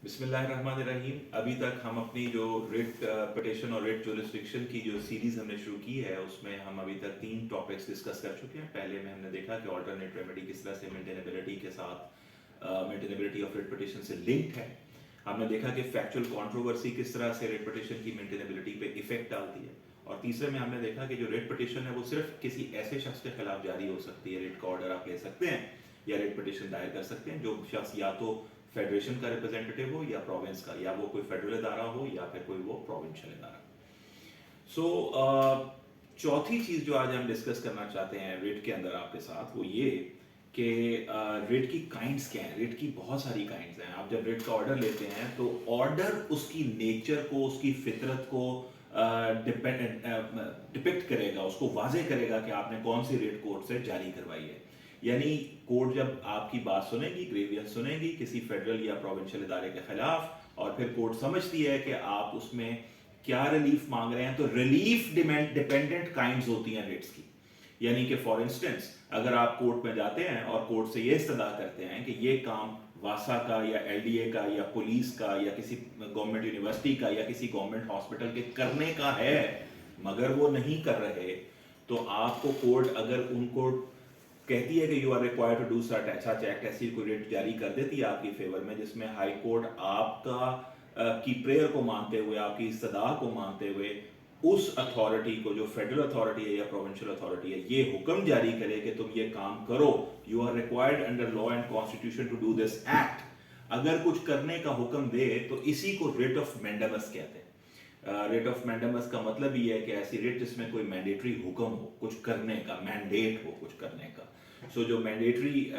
बिस्मिल्लाहिर्रहमानिर्रहीम। अभी तक हम अपनी जो रिट पिटिशन और रिट जुरिस्डिक्शन की जो सीरीज़ हमने शुरू की है उसमें हम अभी तक 3 टॉपिक्स डिस्कस कर चुके हैं। पहले में हमने देखा कि ऑल्टरनेट रेमेडी किस तरह से मेंटेनेबिलिटी के साथ मेंटेनेबिलिटी ऑफ रिट पिटिशन से लिंक्ड है। हमने देखा कि फैक्चुअल कंट्रोवर्सी किस तरह से रिट पिटिशन की मेंटेनेबिलिटी पे इफेक्ट डालती है। और तीसरे में हमने देखा कि जो रिट पिटिशन है वो सिर्फ किसी ऐसे शख्स के खिलाफ जारी हो सकती है, रिट का ऑर्डर आप ले सकते हैं या रिट पिटिशन दायर कर सकते हैं जो शख्स या तो फेडरेशन का रिप्रेजेंटेटिव हो या प्रोविंस का, या वो कोई फेडरल इदारा हो या फिर कोई वो प्रोविंशियल इदारा। चौथी चीज जो आज हम डिस्कस करना चाहते हैं रिट के अंदर आपके साथ वो ये कि रिट की काइंड्स क्या हैं। रिट की बहुत सारी काइंड्स हैं। आप जब रिट का ऑर्डर लेते हैं तो ऑर्डर उसकी नेचर को, उसकी फितरत को डिपिक्ट करेगा, उसको वाजे करेगा कि आपने कौन सी रिट कोर्ट से जारी करवाई है। यानी कोर्ट जब आपकी बात सुनेगी, ग्रेवियंस सुनेगी किसी फेडरल या प्रोविंशियल इदारे के खिलाफ, और फिर कोर्ट समझती है कि आप उसमें क्या रिलीफ मांग रहे हैं, तो रिलीफ डिपेंडेंट काइंड्स होती हैं रिट्स की। यानी कि फॉर इंस्टेंस अगर आप कोर्ट में जाते हैं और कोर्ट से ये इस्तदा करते हैं कि ये काम वासा का या एलडीए का या पुलिस का या किसी गवर्नमेंट यूनिवर्सिटी का या किसी गवर्नमेंट हॉस्पिटल के करने का है मगर वो नहीं कर रहे, तो आपको कोर्ट अगर उनको कहती है कि you are required to do such act, ऐसी कोई रिट जारी कर देती है आपकी फेवर में जिसमें हाई कोर्ट आपका की प्रेयर को मानते हुए, आपकी इस्तदा को मानते हुए उस अथॉरिटी को, जो फेडरल अथॉरिटी है या प्रोविंशियल अथॉरिटी है, ये हुक्म जारी करे कि तुम ये काम करो, you are required under law and constitution to do this act, अगर कुछ करने का हुक्म दे तो इसी को रिट ऑफ मैंडेमस कहते हैं। रिट ऑफ मैंडेमस का मतलब ये है कि ऐसी रिट जिसमें कोई मैंडेटरी हुक्म हो कुछ करने का, मैंडेट हो कुछ करने का। जो मैंडेटरी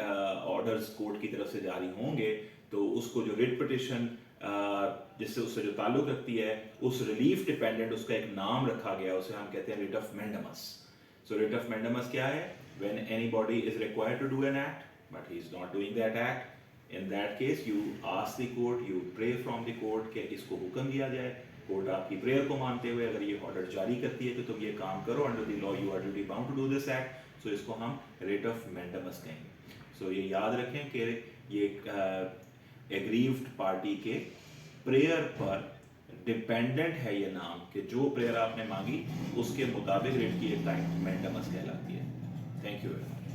ऑर्डर्स कोर्ट की तरफ से जारी होंगे तो उसको जो रिट पिटिशन जिससे उससे जो ताल्लुक रखती है, उस रिलीफ डिपेंडेंट उसका एक नाम रखा गया, उसे हम कहते हैं writ of mandamus. Writ of mandamus क्या है? When anybody is required to do an act but he is not doing that act, in that case you ask the court, you pray from the court कि इसको हुक्म दिया जाए। Court आपकी prayer को मानते हुए अगर ये ऑर्डर जारी करती है कि तुम ये काम करो, under the law you are duty bound to do this act, so इसको हम रिट ऑफ मैंडेमस कहेंगे। ये याद रखें कि ये एग्रीव्ड पार्टी के प्रेयर पर डिपेंडेंट है ये नाम, कि जो प्रेयर आपने मांगी उसके मुताबिक रिट की एक टाइम मैंडेमस कहलाती है। Thank you very much.